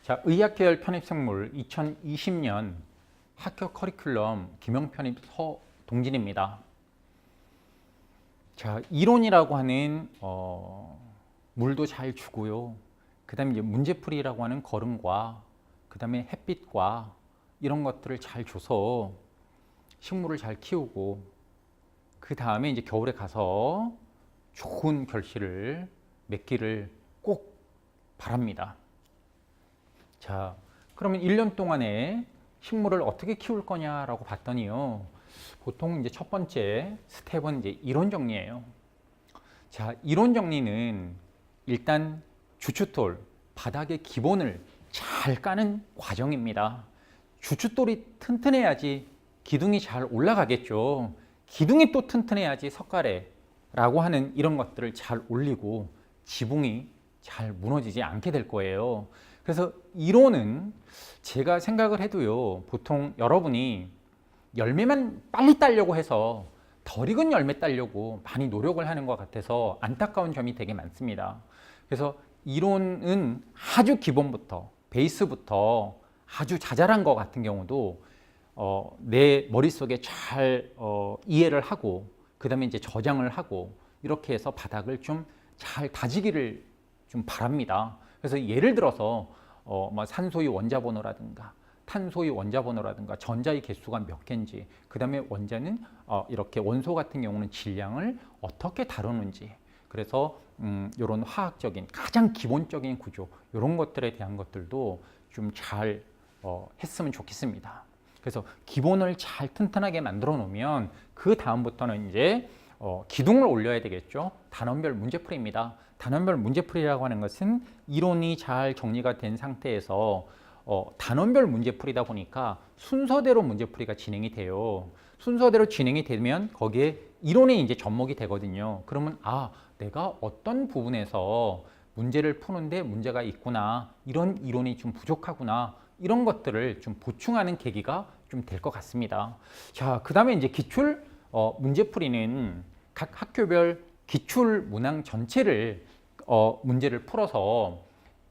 자, 의학계열 편입생물 2020년 학교 커리큘럼 기명편입 서동진입니다. 자, 이론이라고 하는 물도 잘 주고요. 그 다음에 이제 문제풀이라고 하는 걸음과 그 다음에 햇빛과 이런 것들을 잘 줘서 식물을 잘 키우고 그 다음에 이제 겨울에 가서 좋은 결실을 맺기를 꼭 바랍니다. 자, 그러면 1년 동안에 식물을 어떻게 키울 거냐라고 봤더니요. 보통 이제 첫 번째 스텝은 이제 이론 정리예요. 자, 이론 정리는 일단 주춧돌, 바닥의 기본을 잘 까는 과정입니다. 주춧돌이 튼튼해야지 기둥이 잘 올라가겠죠. 기둥이 또 튼튼해야지 석가래라고 하는 이런 것들을 잘 올리고 지붕이 잘 무너지지 않게 될 거예요. 그래서 이론은 제가 생각을 해도요, 보통 여러분이 열매만 빨리 따려고 해서 덜 익은 열매 따려고 많이 노력을 하는 것 같아서 안타까운 점이 되게 많습니다. 그래서 이론은 아주 기본부터, 베이스부터 아주 자잘한 것 같은 경우도 내 머릿속에 잘 이해를 하고 그 다음에 이제 저장을 하고 이렇게 해서 바닥을 좀 잘 다지기를 좀 바랍니다. 그래서 예를 들어서 산소의 원자번호라든가 탄소의 원자번호라든가 전자의 개수가 몇 개인지, 그 다음에 원자는 이렇게 원소 같은 경우는 질량을 어떻게 다루는지, 그래서 이런 화학적인 가장 기본적인 구조 이런 것들에 대한 것들도 좀 잘 했으면 좋겠습니다. 그래서 기본을 잘 튼튼하게 만들어 놓으면 그 다음부터는 이제 기둥을 올려야 되겠죠. 단원별 문제풀이입니다. 단원별 문제풀이라고 하는 것은 이론이 잘 정리가 된 상태에서 단원별 문제풀이다 보니까 순서대로 문제풀이가 진행이 돼요. 순서대로 진행이 되면 거기에 이론이 이제 접목이 되거든요. 그러면 내가 어떤 부분에서 문제를 푸는데 문제가 있구나, 이런 이론이 좀 부족하구나, 이런 것들을 좀 보충하는 계기가 좀 될 것 같습니다. 자, 그 다음에 이제 기출 문제풀이는 각 학교별 기출 문항 전체를 문제를 풀어서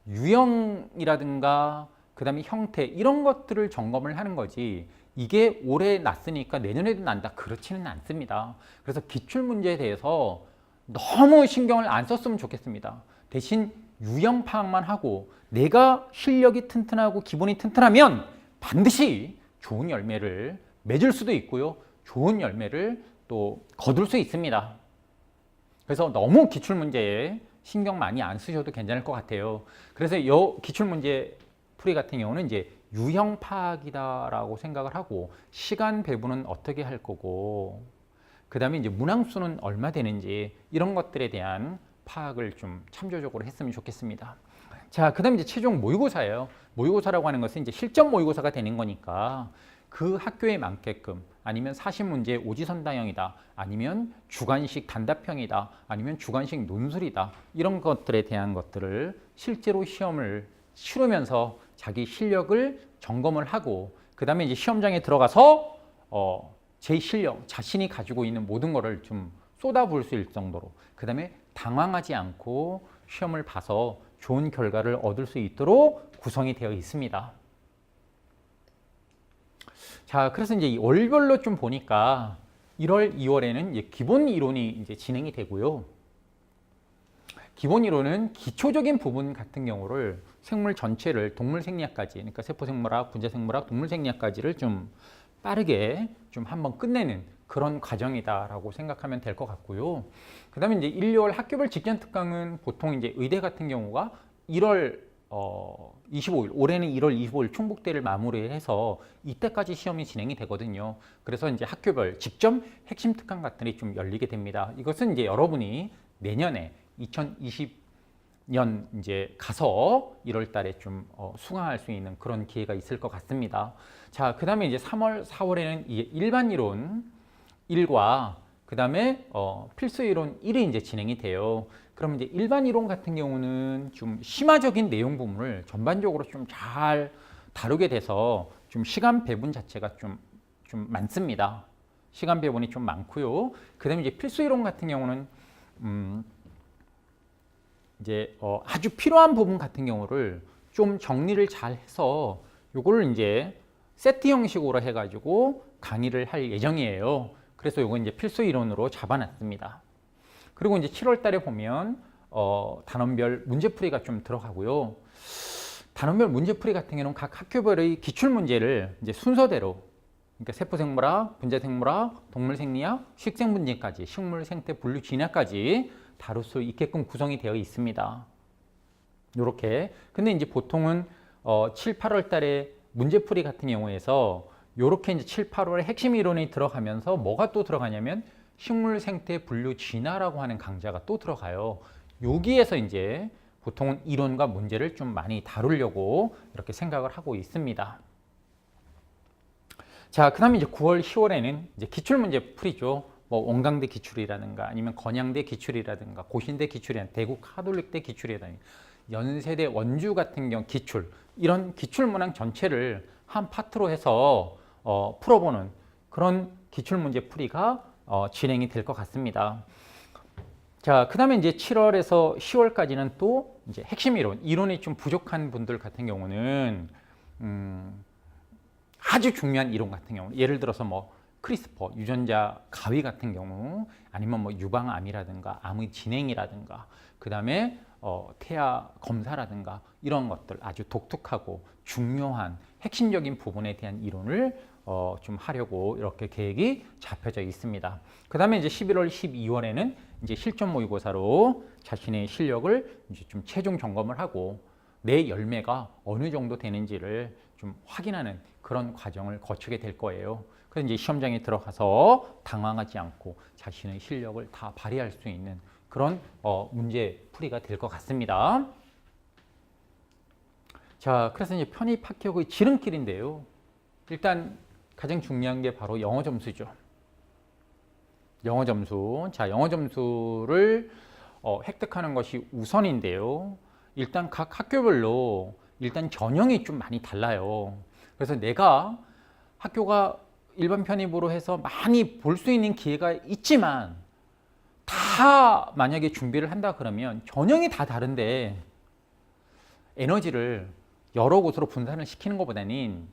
유형이라든가 그 다음에 형태 이런 것들을 점검을 하는 거지, 이게 올해 났으니까 내년에도 난다 그렇지는 않습니다. 그래서 기출 문제에 대해서 너무 신경을 안 썼으면 좋겠습니다. 대신 유형 파악만 하고 내가 실력이 튼튼하고 기본이 튼튼하면 반드시 좋은 열매를 맺을 수도 있고요, 좋은 열매를 또 거둘 수 있습니다. 그래서 너무 기출문제에 신경 많이 안 쓰셔도 괜찮을 것 같아요. 그래서 이 기출문제 풀이 같은 경우는 이제 유형 파악이다라고 생각을 하고 시간 배분은 어떻게 할 거고 그 다음에 이제 문항수는 얼마 되는지 이런 것들에 대한 파악을 좀 참조적으로 했으면 좋겠습니다. 자, 그 다음에 이제 최종 모의고사예요. 모의고사라고 하는 것은 이제 실전 모의고사가 되는 거니까 그 학교에 맞게끔, 아니면 40문제 오지선다형이다, 아니면 주관식 단답형이다, 아니면 주관식 논술이다, 이런 것들에 대한 것들을 실제로 시험을 치르면서 자기 실력을 점검을 하고 그 다음에 이제 시험장에 들어가서 제 실력, 자신이 가지고 있는 모든 거를 좀 쏟아부을 수 있을 정도로, 그 다음에 당황하지 않고 시험을 봐서 좋은 결과를 얻을 수 있도록 구성이 되어 있습니다. 자, 그래서 이제 월별로 좀 보니까 1월, 2월에는 이제 기본 이론이 이제 진행이 되고요. 기본 이론은 기초적인 부분 같은 경우를 생물 전체를 동물 생리학까지, 그러니까 세포 생물학, 분자 생물학, 동물 생리학까지를 좀 빠르게 좀 한번 끝내는 그런 과정이다라고 생각하면 될 것 같고요. 그 다음에 이제 1, 2월 학교별 직전 특강은 보통 이제 의대 같은 경우가 1월 25일, 올해는 1월 25일 충북대를 마무리해서 이때까지 시험이 진행이 되거든요. 그래서 이제 학교별 직접 핵심 특강 같은 좀 열리게 됩니다. 이것은 이제 여러분이 내년에 2020년 이제 가서 1월 달에 좀 수강할 수 있는 그런 기회가 있을 것 같습니다. 자, 그 다음에 이제 3월, 4월에는 일반 이론 1과 그 다음에 필수 이론 1이 이제 진행이 돼요. 그러면 이제 일반 이론 같은 경우는 좀 심화적인 내용 부분을 전반적으로 좀 잘 다루게 돼서 좀 시간 배분 자체가 좀 많습니다. 시간 배분이 좀 많고요. 그 다음에 이제 필수 이론 같은 경우는 이제 아주 필요한 부분 같은 경우를 좀 정리를 잘 해서 요거를 이제 세트 형식으로 해가지고 강의를 할 예정이에요. 그래서 요거 이제 필수 이론으로 잡아놨습니다. 그리고 이제 7월 달에 보면 단원별 문제풀이가 좀 들어가고요. 단원별 문제풀이 같은 경우는 각 학교별의 기출 문제를 이제 순서대로, 그러니까 세포생물학, 분자생물학, 동물생리학, 식생분진까지, 식물, 생태, 분류, 진화까지 다룰 수 있게끔 구성이 되어 있습니다. 요렇게. 근데 이제 보통은 7, 8월 달에 문제풀이 같은 경우에서 요렇게 이제 7, 8월에 핵심 이론이 들어가면서 뭐가 또 들어가냐면 식물, 생태, 분류, 진화라고 하는 강좌가 또 들어가요. 여기에서 이제 보통은 이론과 문제를 좀 많이 다루려고 이렇게 생각을 하고 있습니다. 자, 그 다음에 이제 9월, 10월에는 이제 기출문제 풀이죠. 뭐 원광대 기출이라든가 아니면 건양대 기출이라든가 고신대 기출이라든가 대구 카톨릭대 기출이라든가 연세대 원주 같은 경우 기출, 이런 기출 문항 전체를 한 파트로 해서 풀어보는 그런 기출문제 풀이가 진행이 될 것 같습니다. 자, 그 다음에 이제 7월에서 10월까지는 또 이제 핵심 이론이 좀 부족한 분들 같은 경우는 아주 중요한 이론 같은 경우, 예를 들어서 뭐 크리스퍼, 유전자 가위 같은 경우, 아니면 뭐 유방암이라든가 암의 진행이라든가, 그 다음에 태아 검사라든가 이런 것들 아주 독특하고 중요한 핵심적인 부분에 대한 이론을 좀 하려고 이렇게 계획이 잡혀져 있습니다. 그 다음에 이제 11월, 12월에는 이제 실전 모의고사로 자신의 실력을 이제 좀 최종 점검을 하고 내 열매가 어느 정도 되는지를 좀 확인하는 그런 과정을 거치게 될 거예요. 그래서 이제 시험장에 들어가서 당황하지 않고 자신의 실력을 다 발휘할 수 있는 그런 문제 풀이가 될 것 같습니다. 자, 그래서 이제 편입 합격의 지름길인데요. 일단 가장 중요한 게 바로 영어 점수죠. 영어 점수. 자, 영어 점수를 획득하는 것이 우선인데요. 일단 각 학교별로 일단 전형이 좀 많이 달라요. 그래서 내가 학교가 일반 편입으로 해서 많이 볼 수 있는 기회가 있지만 다 만약에 준비를 한다 그러면 전형이 다 다른데 에너지를 여러 곳으로 분산을 시키는 것보다는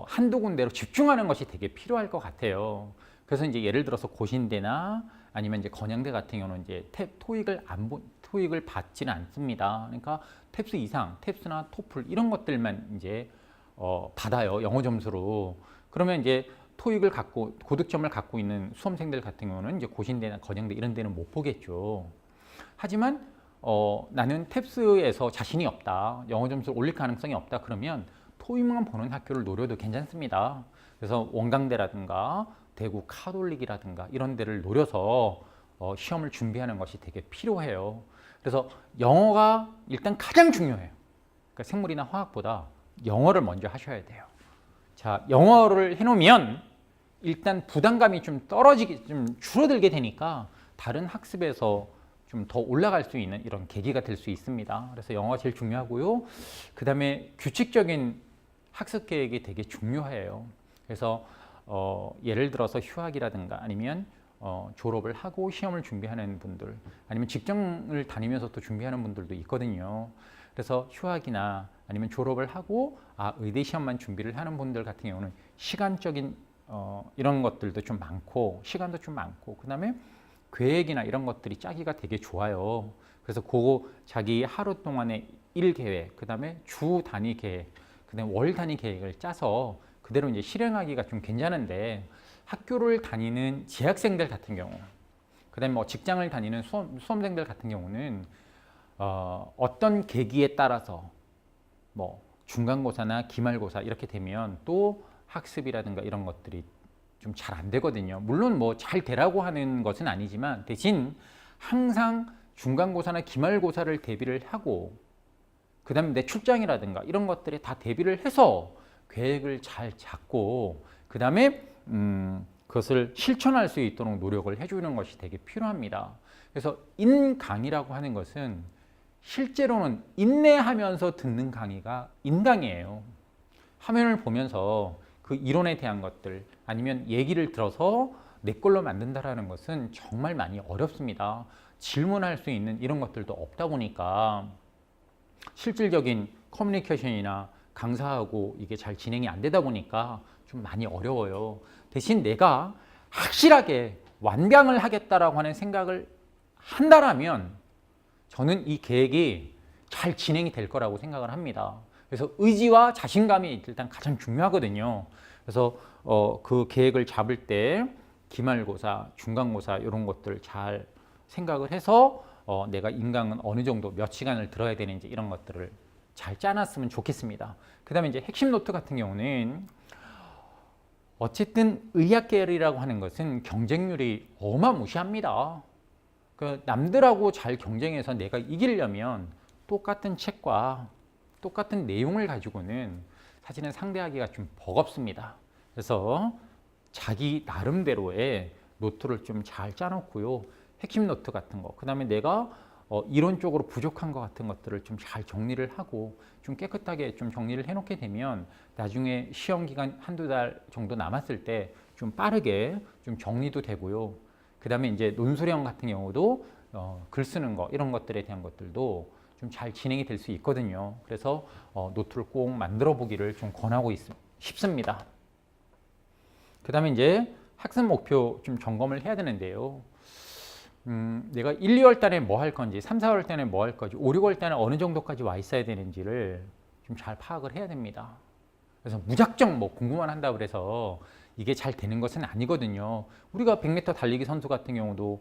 한두 군데로 집중하는 것이 되게 필요할 것 같아요. 그래서 이제 예를 들어서 고신대나 아니면 이제 건양대 같은 경우는 이제 토익을 받지는 않습니다. 그러니까 탭스 이상, 탭스나 토플 이런 것들만 이제 받아요. 영어 점수로. 그러면 이제 토익을 갖고 고득점을 갖고 있는 수험생들 같은 경우는 이제 고신대나 건양대 이런 데는 못 보겠죠. 하지만 나는 탭스에서 자신이 없다, 영어 점수를 올릴 가능성이 없다 그러면 토익만 보는 학교를 노려도 괜찮습니다. 그래서 원광대라든가 대구 카톨릭이라든가 이런 데를 노려서 시험을 준비하는 것이 되게 필요해요. 그래서 영어가 일단 가장 중요해요. 그러니까 생물이나 화학보다 영어를 먼저 하셔야 돼요. 자, 영어를 해놓으면 일단 부담감이 좀 줄어들게 되니까 다른 학습에서 좀 더 올라갈 수 있는 이런 계기가 될 수 있습니다. 그래서 영어가 제일 중요하고요. 그 다음에 규칙적인 학습 계획이 되게 중요해요. 그래서 예를 들어서 휴학이라든가 아니면 졸업을 하고 시험을 준비하는 분들, 아니면 직장을 다니면서 또 준비하는 분들도 있거든요. 그래서 휴학이나 아니면 졸업을 하고 의대 시험만 준비를 하는 분들 같은 경우는 시간적인 이런 것들도 좀 많고 시간도 좀 많고 그 다음에 계획이나 이런 것들이 짜기가 되게 좋아요. 그래서 그거 자기 하루 동안의 일 계획, 그 다음에 주 단위 계획, 그 다음에 월 단위 계획을 짜서 그대로 이제 실행하기가 좀 괜찮은데 학교를 다니는 재학생들 같은 경우, 그 다음에 뭐 직장을 다니는 수험생들 같은 경우는 어떤 계기에 따라서 뭐 중간고사나 기말고사 이렇게 되면 또 학습이라든가 이런 것들이 좀 잘 안 되거든요. 물론 뭐 잘 되라고 하는 것은 아니지만 대신 항상 중간고사나 기말고사를 대비를 하고 그 다음에 내 출장이라든가 이런 것들에 다 대비를 해서 계획을 잘 잡고 그 다음에 그것을 실천할 수 있도록 노력을 해주는 것이 되게 필요합니다. 그래서 인강의라고 하는 것은 실제로는 인내하면서 듣는 강의가 인강이에요. 화면을 보면서 그 이론에 대한 것들 아니면 얘기를 들어서 내 걸로 만든다라는 것은 정말 많이 어렵습니다. 질문할 수 있는 이런 것들도 없다 보니까 실질적인 커뮤니케이션이나 강사하고 이게 잘 진행이 안 되다 보니까 좀 많이 어려워요. 대신 내가 확실하게 완강을 하겠다라고 하는 생각을 한다라면 저는 이 계획이 잘 진행이 될 거라고 생각을 합니다. 그래서 의지와 자신감이 일단 가장 중요하거든요. 그래서 그 계획을 잡을 때 기말고사, 중간고사 이런 것들 잘 생각을 해서 내가 인강은 어느 정도 몇 시간을 들어야 되는지 이런 것들을 잘 짜놨으면 좋겠습니다. 그 다음에 이제 핵심 노트 같은 경우는 어쨌든 의학계열이라고 하는 것은 경쟁률이 어마무시합니다. 그 남들하고 잘 경쟁해서 내가 이기려면 똑같은 책과 똑같은 내용을 가지고는 사실은 상대하기가 좀 버겁습니다. 그래서 자기 나름대로의 노트를 좀 잘 짜놓고요. 핵심 노트 같은 거, 그 다음에 내가 이론적으로 부족한 것 같은 것들을 좀 잘 정리를 하고 좀 깨끗하게 좀 정리를 해놓게 되면 나중에 시험 기간 한두 달 정도 남았을 때 좀 빠르게 좀 정리도 되고요. 그 다음에 이제 논술형 같은 경우도 글 쓰는 거 이런 것들에 대한 것들도 좀 잘 진행이 될 수 있거든요. 그래서 노트를 꼭 만들어 보기를 좀 권하고 싶습니다. 그 다음에 이제 학습 목표 좀 점검을 해야 되는데요. 내가 1, 2월 달에 뭐 할 건지, 3, 4월 달에 뭐 할 건지, 5, 6월 달에 어느 정도까지 와 있어야 되는지를 좀 잘 파악을 해야 됩니다. 그래서 무작정 뭐 공부만 한다고 해서 이게 잘 되는 것은 아니거든요. 우리가 100m 달리기 선수 같은 경우도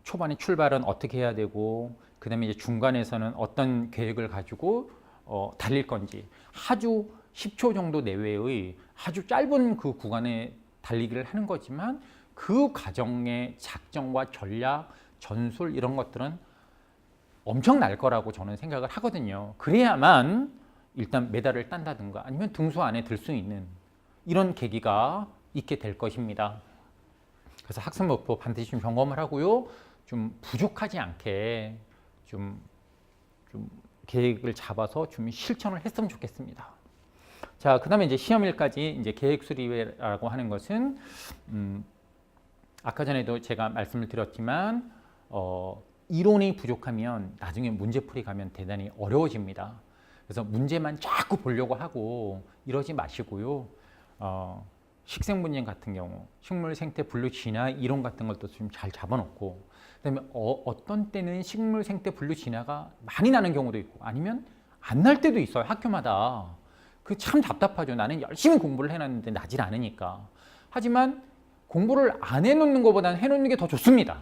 초반에 출발은 어떻게 해야 되고, 그 다음에 이제 중간에서는 어떤 계획을 가지고 달릴 건지, 아주 10초 정도 내외의 아주 짧은 그 구간에 달리기를 하는 거지만 그 과정의 작전과 전략, 전술 이런 것들은 엄청날 거라고 저는 생각을 하거든요. 그래야만 일단 메달을 딴다든가 아니면 등수 안에 들 수 있는 이런 계기가 있게 될 것입니다. 그래서 학습 목표 반드시 좀 점검을 하고요. 좀 부족하지 않게 좀 계획을 잡아서 좀 실천을 했으면 좋겠습니다. 자, 그다음에 이제 시험일까지 이제 계획 수립이라고 하는 것은 아까 전에도 제가 말씀을 드렸지만 이론이 부족하면 나중에 문제풀이 가면 대단히 어려워집니다. 그래서 문제만 자꾸 보려고 하고 이러지 마시고요. 식생분열 같은 경우, 식물 생태 분류 진화 이론 같은 것도 좀 잘 잡아놓고, 그다음에 어떤 때는 식물 생태 분류 진화가 많이 나는 경우도 있고 아니면 안 날 때도 있어요. 학교마다. 그 참 답답하죠. 나는 열심히 공부를 해놨는데 나질 않으니까. 하지만 공부를 안 해놓는 것보다는 해놓는 게 더 좋습니다.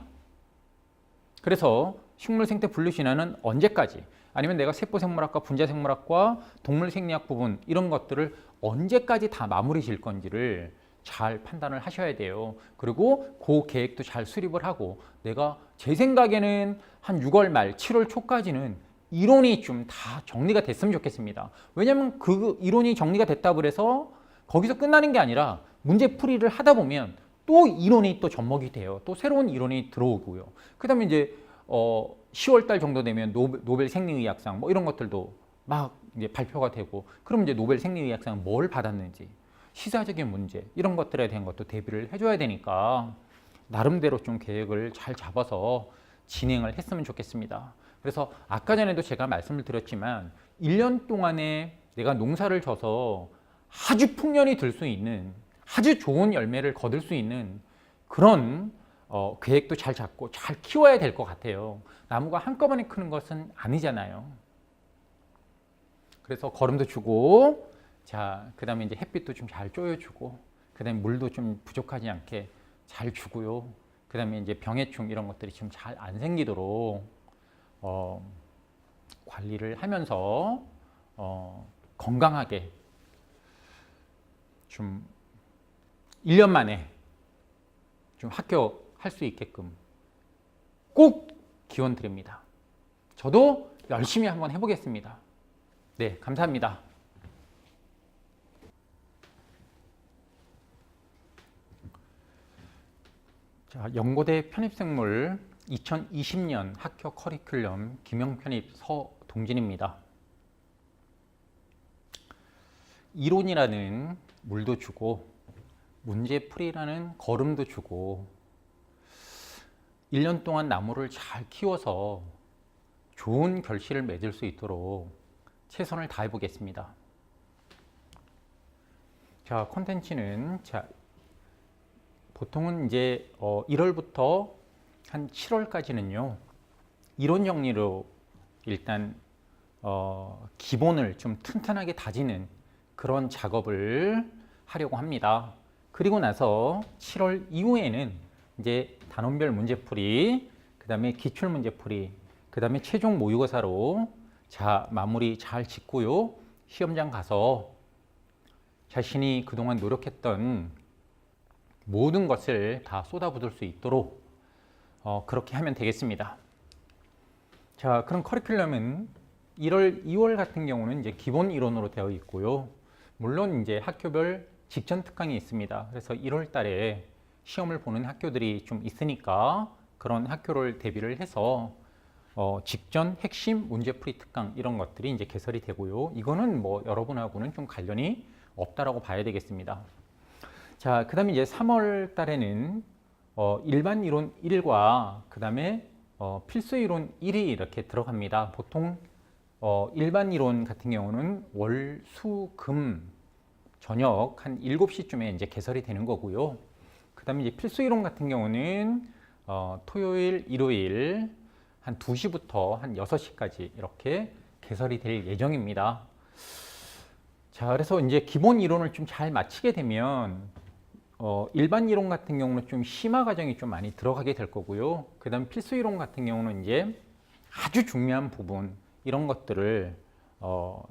그래서 식물 생태 분류 진화는 언제까지, 아니면 내가 세포생물학과, 분자생물학과, 동물생리학 부분 이런 것들을 언제까지 다 마무리 질 건지를 잘 판단을 하셔야 돼요. 그리고 그 계획도 잘 수립을 하고, 내가 제 생각에는 한 6월 말, 7월 초까지는 이론이 좀 다 정리가 됐으면 좋겠습니다. 왜냐하면 그 이론이 정리가 됐다고 해서 거기서 끝나는 게 아니라 문제풀이를 하다 보면 또 이론이 또 접목이 돼요. 또 새로운 이론이 들어오고요. 그 다음에 이제 10월 달 정도 되면 노벨 생리의학상 뭐 이런 것들도 막 이제 발표가 되고, 그럼 이제 노벨 생리의학상 뭘 받았는지, 시사적인 문제 이런 것들에 대한 것도 대비를 해줘야 되니까 나름대로 좀 계획을 잘 잡아서 진행을 했으면 좋겠습니다. 그래서 아까 전에도 제가 말씀을 드렸지만 1년 동안에 내가 농사를 져서 아주 풍년이 들 수 있는, 아주 좋은 열매를 거둘 수 있는 그런 계획도 잘 잡고 잘 키워야 될 것 같아요. 나무가 한꺼번에 크는 것은 아니잖아요. 그래서 거름도 주고, 자, 그 다음에 이제 햇빛도 좀 잘 쪼여주고, 그 다음에 물도 좀 부족하지 않게 잘 주고요. 그 다음에 이제 병해충 이런 것들이 좀 잘 안 생기도록 관리를 하면서 건강하게 좀 1년 만에 좀 합격할 수 있게끔 꼭 기원 드립니다. 저도 열심히 한번 해보겠습니다. 네, 감사합니다. 자, 연고대 편입생물 2020년 학교 커리큘럼 기명편입 서동진입니다. 이론이라는 물도 주고 문제풀이라는 걸음도 주고 1년 동안 나무를 잘 키워서 좋은 결실을 맺을 수 있도록 최선을 다해 보겠습니다. 자, 콘텐츠는 보통은 이제 1월부터 한 7월까지는요. 이론 정리로 일단 기본을 좀 튼튼하게 다지는 그런 작업을 하려고 합니다. 그리고 나서 7월 이후에는 이제 단원별 문제풀이, 그 다음에 기출 문제풀이, 그 다음에 최종 모의고사로 마무리 잘 짓고요. 시험장 가서 자신이 그동안 노력했던 모든 것을 다 쏟아붓을 수 있도록 그렇게 하면 되겠습니다. 자, 그럼 커리큘럼은 1월, 2월 같은 경우는 이제 기본 이론으로 되어 있고요. 물론 이제 학교별 직전 특강이 있습니다. 그래서 1월 달에 시험을 보는 학교들이 좀 있으니까 그런 학교를 대비를 해서 직전 핵심 문제풀이 특강 이런 것들이 이제 개설이 되고요. 이거는 뭐 여러분하고는 좀 관련이 없다라고 봐야 되겠습니다. 자, 그 다음에 이제 3월 달에는 일반 이론 1과 그 다음에 필수 이론 1이 이렇게 들어갑니다. 보통 일반 이론 같은 경우는 월, 수, 금 저녁 한 7시쯤에 이제 개설이 되는 거고요. 그 다음에 이제 필수 이론 같은 경우는 토요일, 일요일 한 2시부터 한 6시까지 이렇게 개설이 될 예정입니다. 자, 그래서 이제 기본 이론을 좀 잘 마치게 되면 일반 이론 같은 경우는 좀 심화 과정이 좀 많이 들어가게 될 거고요. 그 다음 필수 이론 같은 경우는 이제 아주 중요한 부분 이런 것들을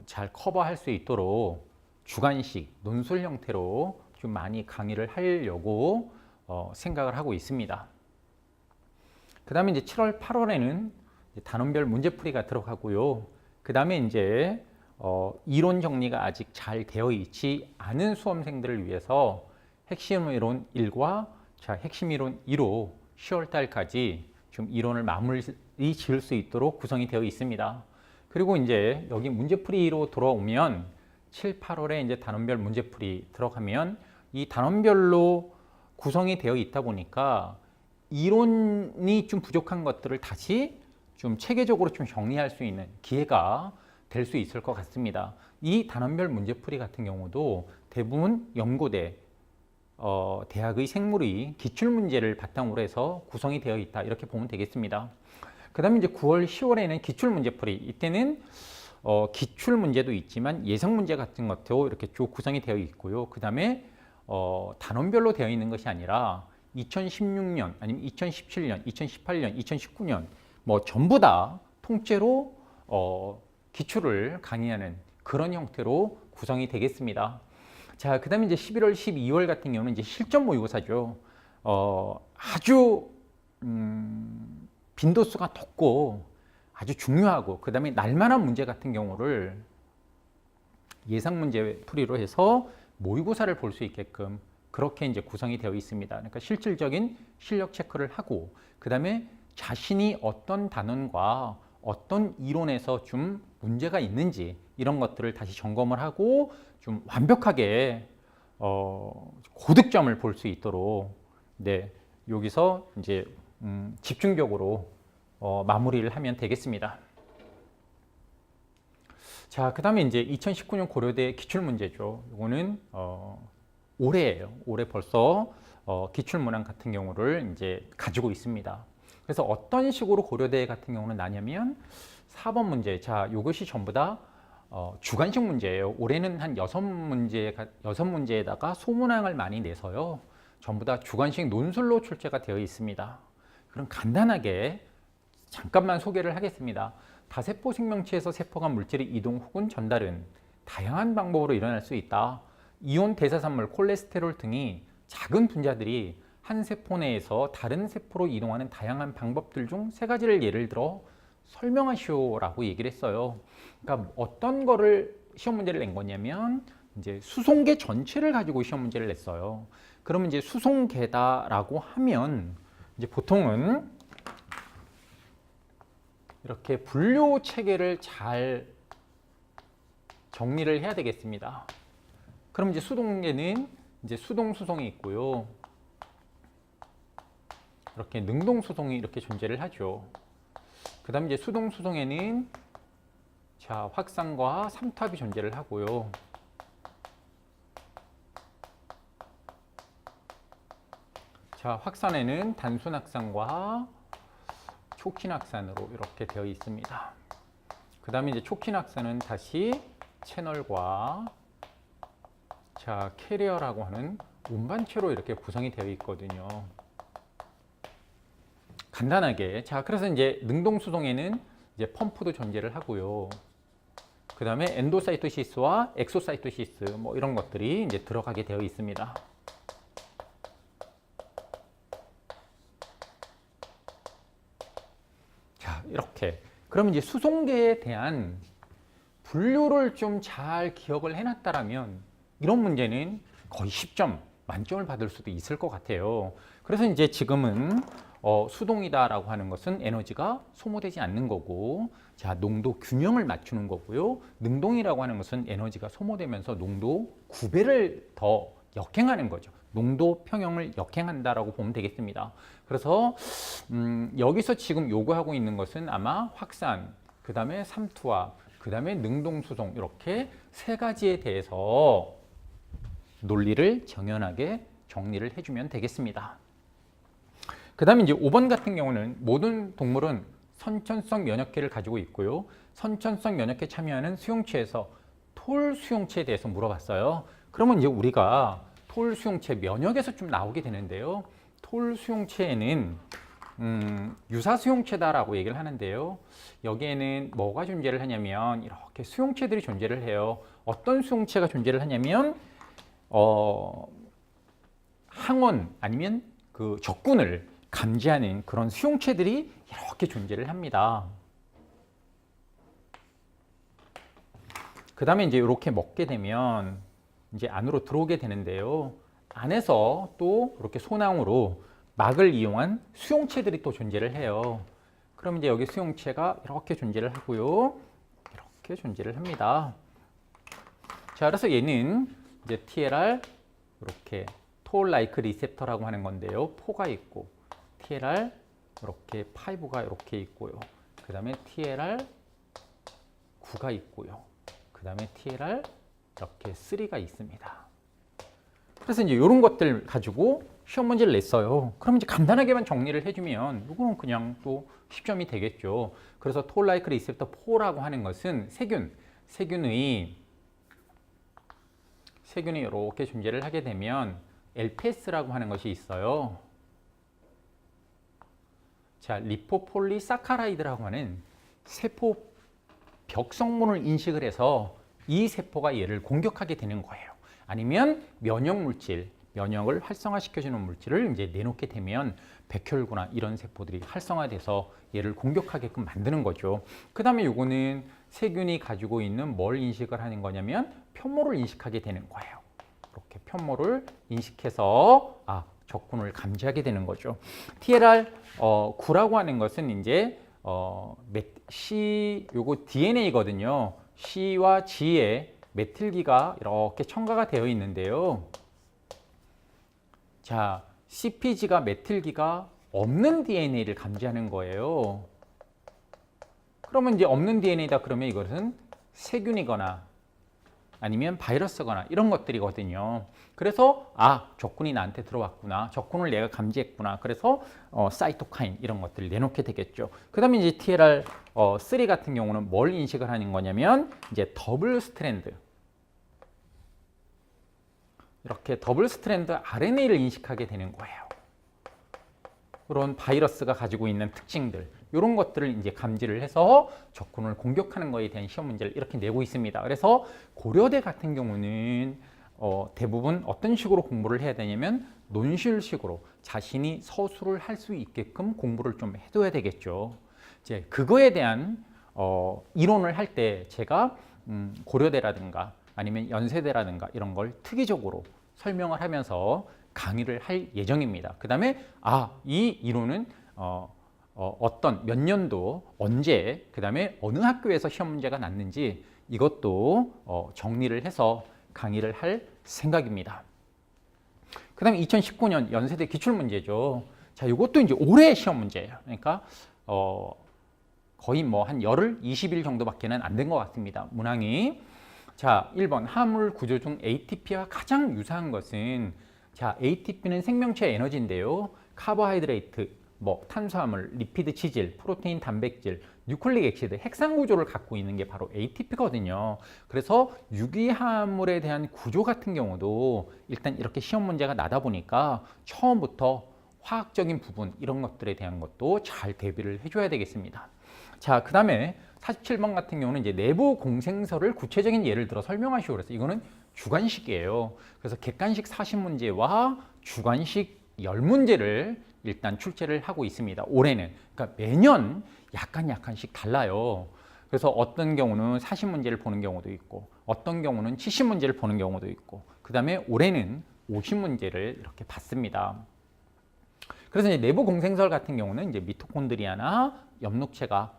잘 커버할 수 있도록 주관식 논술 형태로 좀 많이 강의를 하려고 생각을 하고 있습니다. 그 다음에 이제 7월, 8월에는 단원별 문제풀이가 들어가고요. 그 다음에 이제 이론 정리가 아직 잘 되어 있지 않은 수험생들을 위해서 핵심 이론 1과 핵심 이론 2로 10월 달까지 좀 이론을 마무리 지을 수 있도록 구성이 되어 있습니다. 그리고 이제 여기 문제풀이로 돌아오면 7, 8월에 이제 단원별 문제풀이 들어가면 이 단원별로 구성이 되어 있다 보니까 이론이 좀 부족한 것들을 다시 좀 체계적으로 좀 정리할 수 있는 기회가 될 수 있을 것 같습니다. 이 단원별 문제풀이 같은 경우도 대부분 연고대, 대학의 생물의 기출문제를 바탕으로 해서 구성이 되어 있다 이렇게 보면 되겠습니다. 그 다음에 이제 9월, 10월에는 기출문제풀이, 이때는 기출문제도 있지만 예상문제 같은 것도 이렇게 쭉 구성이 되어 있고요. 그 다음에 단원별로 되어 있는 것이 아니라 2016년 아니면 2017년, 2018년, 2019년 뭐 전부 다 통째로 기출을 강의하는 그런 형태로 구성이 되겠습니다. 자, 그 다음에 이제 11월, 12월 같은 경우는 이제 실전 모의고사죠. 아주 빈도수가 높고 아주 중요하고 그 다음에 날만한 문제 같은 경우를 예상 문제 풀이로 해서 모의고사를 볼 수 있게끔 그렇게 이제 구성이 되어 있습니다. 그러니까 실질적인 실력 체크를 하고 그 다음에 자신이 어떤 단원과 어떤 이론에서 좀 문제가 있는지 이런 것들을 다시 점검을 하고 좀 완벽하게 고득점을 볼 수 있도록 여기서 이제 집중적으로 마무리를 하면 되겠습니다. 자, 그 다음에 이제 2019년 고려대 기출문제죠. 이거는 올해예요. 올해 벌써 기출문항 같은 경우를 이제 가지고 있습니다. 그래서 어떤 식으로 고려대 같은 경우는 나냐면 4번 문제, 자, 이것이 전부 다 주관식 문제예요. 올해는 한 6문제에다가 소문항을 많이 내서요. 전부 다 주관식 논술로 출제가 되어 있습니다. 그럼 간단하게 잠깐만 소개를 하겠습니다. 다세포 생명체에서 세포간 물질의 이동 혹은 전달은 다양한 방법으로 일어날 수 있다. 이온 대사산물, 콜레스테롤 등이 작은 분자들이 한 세포 내에서 다른 세포로 이동하는 다양한 방법들 중 3가지를 예를 들어 설명하시오라고 얘기를 했어요. 그러니까 어떤 거를 시험 문제를 낸 거냐면 이제 수송계 전체를 가지고 시험 문제를 냈어요. 그러면 이제 수송계다라고 하면 이제 보통은 이렇게 분류 체계를 잘 정리를 해야 되겠습니다. 그럼 이제 수동계는 이제 수동 수송이 있고요. 이렇게 능동 수송이 이렇게 존재를 하죠. 그 다음에 이제 수동 수송에는 자, 확산과 삼투압이 존재를 하고요. 자, 확산에는 단순 확산과 촉진 확산으로 이렇게 되어 있습니다. 그 다음에 이제 촉진 확산은 다시 채널과 자, 캐리어라고 하는 운반체로 이렇게 구성이 되어 있거든요. 간단하게. 자, 그래서 이제 능동 수송에는 이제 펌프도 존재를 하고요. 그 다음에 엔도사이토시스와 엑소사이토시스 뭐 이런 것들이 이제 들어가게 되어 있습니다. 자, 이렇게. 그러면 이제 수송계에 대한 분류를 좀 잘 기억을 해놨다라면 이런 문제는 거의 10점 만점을 받을 수도 있을 것 같아요. 그래서 이제 지금은 수동이다라고 하는 것은 에너지가 소모되지 않는 거고, 자, 농도 균형을 맞추는 거고요. 능동이라고 하는 것은 에너지가 소모되면서 농도 9배를 더 역행하는 거죠. 농도 평형을 역행한다라고 보면 되겠습니다. 그래서 여기서 지금 요구하고 있는 것은 아마 확산, 그 다음에 삼투압, 그 다음에 능동수송 이렇게 세 가지에 대해서 논리를 정연하게 정리를 해주면 되겠습니다. 그 다음에 이제 5번 같은 경우는 모든 동물은 선천성 면역계를 가지고 있고요. 선천성 면역계에 참여하는 수용체에서 톨 수용체에 대해서 물어봤어요. 그러면 이제 우리가 톨 수용체 면역에서 좀 나오게 되는데요. 톨 수용체에는 유사 수용체다라고 얘기를 하는데요. 여기에는 뭐가 존재를 하냐면 이렇게 수용체들이 존재를 해요. 어떤 수용체가 존재를 하냐면 항원 아니면 그 적군을 감지하는 그런 수용체들이 이렇게 존재를 합니다. 그 다음에 이제 이렇게 먹게 되면 이제 안으로 들어오게 되는데요. 안에서 또 이렇게 소낭으로 막을 이용한 수용체들이 또 존재를 해요. 그럼 이제 여기 수용체가 이렇게 존재를 하고요. 이렇게 존재를 합니다. 자, 그래서 얘는 이제 TLR 이렇게 톨 라이크 리셉터라고 하는 건데요. 4가 있고 TLR 이렇게 5가 이렇게 있고요. 그 다음에 TLR 9가 있고요. 그 다음에 TLR 이렇게 3가 있습니다. 그래서 이제 이런 것들 가지고 시험 문제를 냈어요. 그럼 이제 간단하게만 정리를 해주면 이거는 그냥 또 10점이 되겠죠. 그래서 톨 라이크 리셉터 4라고 하는 것은 세균이 이렇게 존재를 하게 되면 LPS라고 하는 것이 있어요. 자, 리포폴리사카라이드라고 하는 세포 벽 성분을 인식을 해서 이 세포가 얘를 공격하게 되는 거예요. 아니면 면역 물질, 면역을 활성화시켜주는 물질을 이제 내놓게 되면 백혈구나 이런 세포들이 활성화돼서 얘를 공격하게끔 만드는 거죠. 그 다음에 요거는 세균이 가지고 있는 뭘 인식을 하는 거냐면 편모를 인식하게 되는 거예요. 이렇게 편모를 인식해서 적군을 감지하게 되는 거죠. TLR 9라고 하는 것은 이제 요거 DNA거든요. C와 G에 메틸기가 이렇게 첨가가 되어 있는데요. 자, CpG가 메틸기가 없는 DNA를 감지하는 거예요. 그러면 이제 없는 DNA다 그러면 이것은 세균이거나 아니면 바이러스거나 이런 것들이거든요. 그래서 적군이 나한테 들어왔구나. 적군을 내가 감지했구나. 그래서 사이토카인 이런 것들을 내놓게 되겠죠. 그 다음에 이제 TLR 3 같은 경우는 뭘 인식을 하는 거냐면 이제 더블 스트랜드. 이렇게 더블 스트랜드 RNA를 인식하게 되는 거예요. 그런 바이러스가 가지고 있는 특징들, 이런 것들을 이제 감지를 해서 적군을 공격하는 것에 대한 시험 문제를 이렇게 내고 있습니다. 그래서 고려대 같은 경우는 대부분 어떤 식으로 공부를 해야 되냐면 논술식으로 자신이 서술을 할 수 있게끔 공부를 좀 해둬야 되겠죠. 이제 그거에 대한 이론을 할 때 제가 고려대라든가 아니면 연세대라든가 이런 걸 특이적으로 설명을 하면서 강의를 할 예정입니다. 그 다음에 이 이론은 어떤 몇 년도 언제 그 다음에 어느 학교에서 시험 문제가 났는지 이것도 정리를 해서 강의를 할 생각입니다. 그 다음에 2019년 연세대 기출문제죠. 자, 이것도 이제 올해 시험 문제예요. 그러니까 거의 뭐 한 열흘, 20일 정도밖에는 안 된 것 같습니다. 문항이. 자, 1번 화합물 구조 중 ATP와 가장 유사한 것은, 자, ATP는 생명체 에너지인데요. 카보하이드레이트, 뭐 탄수화물, 리피드, 치질, 프로테인, 단백질, 뉴클릭 액시드, 핵산 구조를 갖고 있는 게 바로 ATP거든요. 그래서 유기화합물에 대한 구조 같은 경우도 일단 이렇게 시험 문제가 나다 보니까 처음부터 화학적인 부분 이런 것들에 대한 것도 잘 대비를 해줘야 되겠습니다. 자, 그 다음에 47번 같은 경우는 이제 내부 공생설을 구체적인 예를 들어 설명하시오. 그래서 이거는 주관식이에요. 그래서 객관식 40문제와 주관식 10문제를 일단 출제를 하고 있습니다. 올해는. 그러니까 매년 약간씩 달라요. 그래서 어떤 경우는 40문제를 보는 경우도 있고, 어떤 경우는 70문제를 보는 경우도 있고, 그 다음에 올해는 50문제를 이렇게 봤습니다. 그래서 이제 내부 공생설 같은 경우는 이제 미토콘드리아나 엽록체가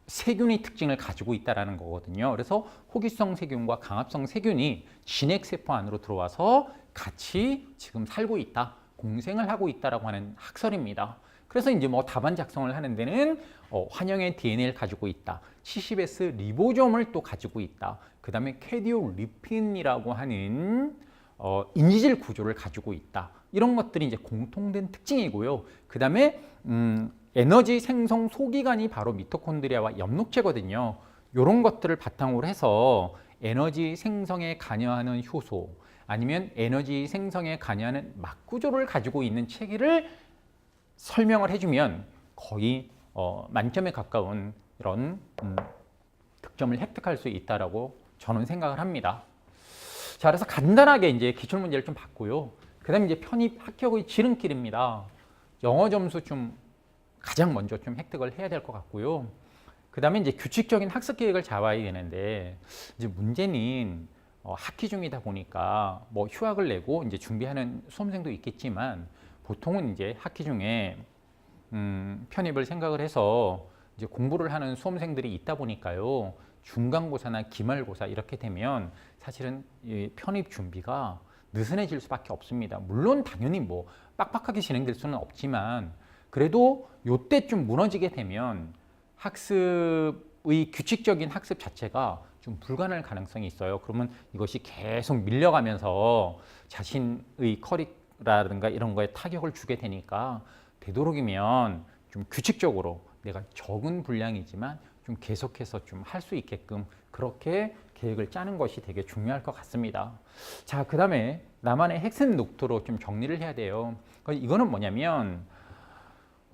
세균의 특징을 가지고 있다는 거거든요. 그래서 호기성 세균과 강합성 세균이 진핵세포 안으로 들어와서 같이 지금 살고 있다, 공생을 하고 있다라고 하는 학설입니다. 그래서 이제 뭐 답안 작성을 하는 데는 환영의 DNA를 가지고 있다, 70S 리보솜을 또 가지고 있다, 그 다음에 캐디올리핀이라고 하는 인지질 구조를 가지고 있다. 이런 것들이 이제 공통된 특징이고요. 그 다음에 에너지 생성 소기관이 바로 미토콘드리아와 엽록체거든요. 이런 것들을 바탕으로 해서 에너지 생성에 관여하는 효소, 아니면 에너지 생성에 관여하는 막구조를 가지고 있는 체계를 설명을 해주면 거의 만점에 가까운 이런 득점을 획득할 수 있다라고 저는 생각을 합니다. 자, 그래서 간단하게 이제 기출 문제를 좀 봤고요. 그다음에 이제 편입 합격의 지름길입니다. 영어 점수 좀 가장 먼저 좀 획득을 해야 될 것 같고요. 그다음에 이제 규칙적인 학습 계획을 잡아야 되는데, 이제 문제는 학기 중이다 보니까 뭐 휴학을 내고 이제 준비하는 수험생도 있겠지만, 보통은 이제 학기 중에 편입을 생각을 해서 이제 공부를 하는 수험생들이 있다 보니까요. 중간고사나 기말고사 이렇게 되면 사실은 이 편입 준비가 느슨해질 수밖에 없습니다. 물론 당연히 뭐 빡빡하게 진행될 수는 없지만, 그래도 요때 좀 무너지게 되면 학습의 규칙적인 학습 자체가 좀 불가능할 가능성이 있어요. 그러면 이것이 계속 밀려가면서 자신의 커리라든가 이런 거에 타격을 주게 되니까, 되도록이면 좀 규칙적으로 내가 적은 분량이지만 좀 계속해서 좀 할 수 있게끔 그렇게 계획을 짜는 것이 되게 중요할 것 같습니다. 자, 그 다음에 나만의 핵심 녹토로 좀 정리를 해야 돼요. 이거는 뭐냐면,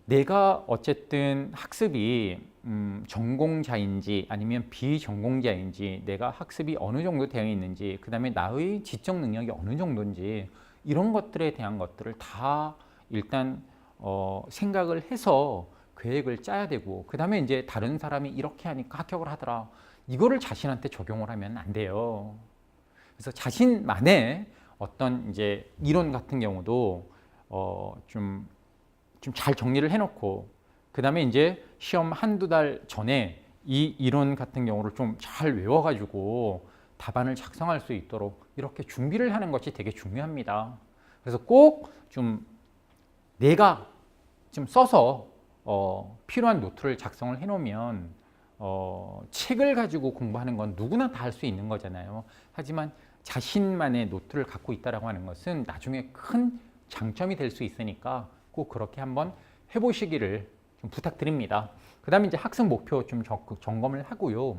내가 어쨌든 학습이 전공자인지 아니면 비전공자인지, 내가 학습이 어느 정도 되어 있는지, 그 다음에 나의 지적 능력이 어느 정도인지, 이런 것들에 대한 것들을 다 일단 생각을 해서 계획을 짜야 되고, 그 다음에 이제 다른 사람이 이렇게 하니까 합격을 하더라, 이거를 자신한테 적용을 하면 안 돼요. 그래서 자신만의 어떤 이제 이론 같은 경우도 좀 잘 정리를 해놓고, 그 다음에 이제 시험 한두 달 전에 이 이론 같은 경우를 좀 잘 외워가지고 답안을 작성할 수 있도록 이렇게 준비를 하는 것이 되게 중요합니다. 그래서 꼭 좀 내가 좀 써서 필요한 노트를 작성을 해놓으면 책을 가지고 공부하는 건 누구나 다 할 수 있는 거잖아요. 하지만 자신만의 노트를 갖고 있다라고 하는 것은 나중에 큰 장점이 될 수 있으니까 꼭 그렇게 한번 해보시기를 좀 부탁드립니다. 그 다음에 이제 학습 목표 좀 점검을 하고요.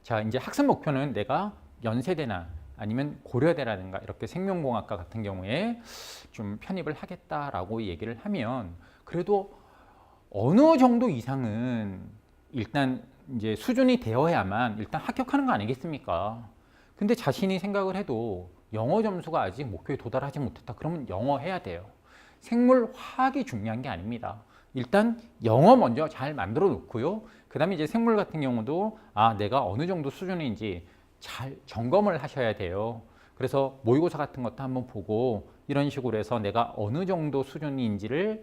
자, 이제 학습 목표는 내가 연세대나 아니면 고려대라든가 이렇게 생명공학과 같은 경우에 좀 편입을 하겠다라고 얘기를 하면, 그래도 어느 정도 이상은 일단 이제 수준이 되어야만 일단 합격하는 거 아니겠습니까? 근데 자신이 생각을 해도 영어 점수가 아직 목표에 도달하지 못했다, 그러면 영어 해야 돼요. 생물, 화학이 중요한 게 아닙니다. 일단 영어 먼저 잘 만들어 놓고요. 그 다음에 이제 생물 같은 경우도 내가 어느 정도 수준인지 잘 점검을 하셔야 돼요. 그래서 모의고사 같은 것도 한번 보고 이런 식으로 해서 내가 어느 정도 수준인지를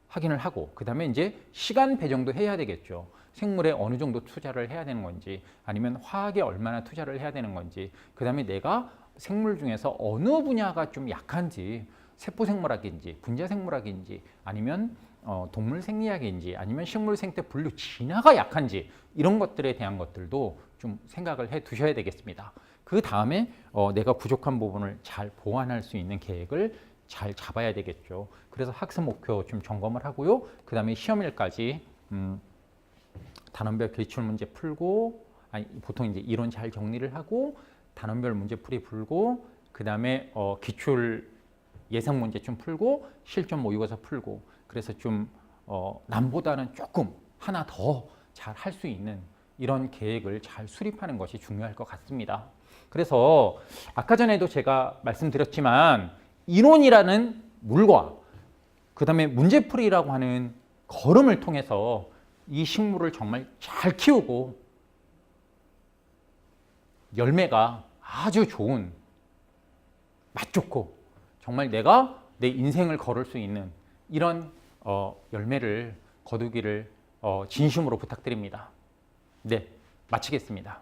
확인을 하고, 그 다음에 이제 시간 배정도 해야 되겠죠. 생물에 어느 정도 투자를 해야 되는 건지, 아니면 화학에 얼마나 투자를 해야 되는 건지, 그 다음에 내가 생물 중에서 어느 분야가 좀 약한지, 세포생물학인지 분자생물학인지 아니면 동물 생리학인지 아니면 식물 생태 분류 진화가 약한지 이런 것들에 대한 것들도 좀 생각을 해 두셔야 되겠습니다. 그 다음에 내가 부족한 부분을 잘 보완할 수 있는 계획을 잘 잡아야 되겠죠. 그래서 학습 목표 좀 점검을 하고요. 그 다음에 시험일까지 단원별 기출 문제 풀고, 보통 이제 이론 잘 정리를 하고 단원별 문제 풀이 풀고, 그 다음에 기출 예상 문제 좀 풀고 실전 모의고사 풀고, 그래서 좀 남보다는 조금 하나 더 잘 할 수 있는 이런 계획을 잘 수립하는 것이 중요할 것 같습니다. 그래서 아까 전에도 제가 말씀드렸지만 이론이라는 물과 그 다음에 문제풀이라고 하는 걸음을 통해서 이 식물을 정말 잘 키우고 열매가 아주 좋은, 맛 좋고 정말 내가 내 인생을 걸을 수 있는 이런 열매를 거두기를 진심으로 부탁드립니다. 네, 마치겠습니다.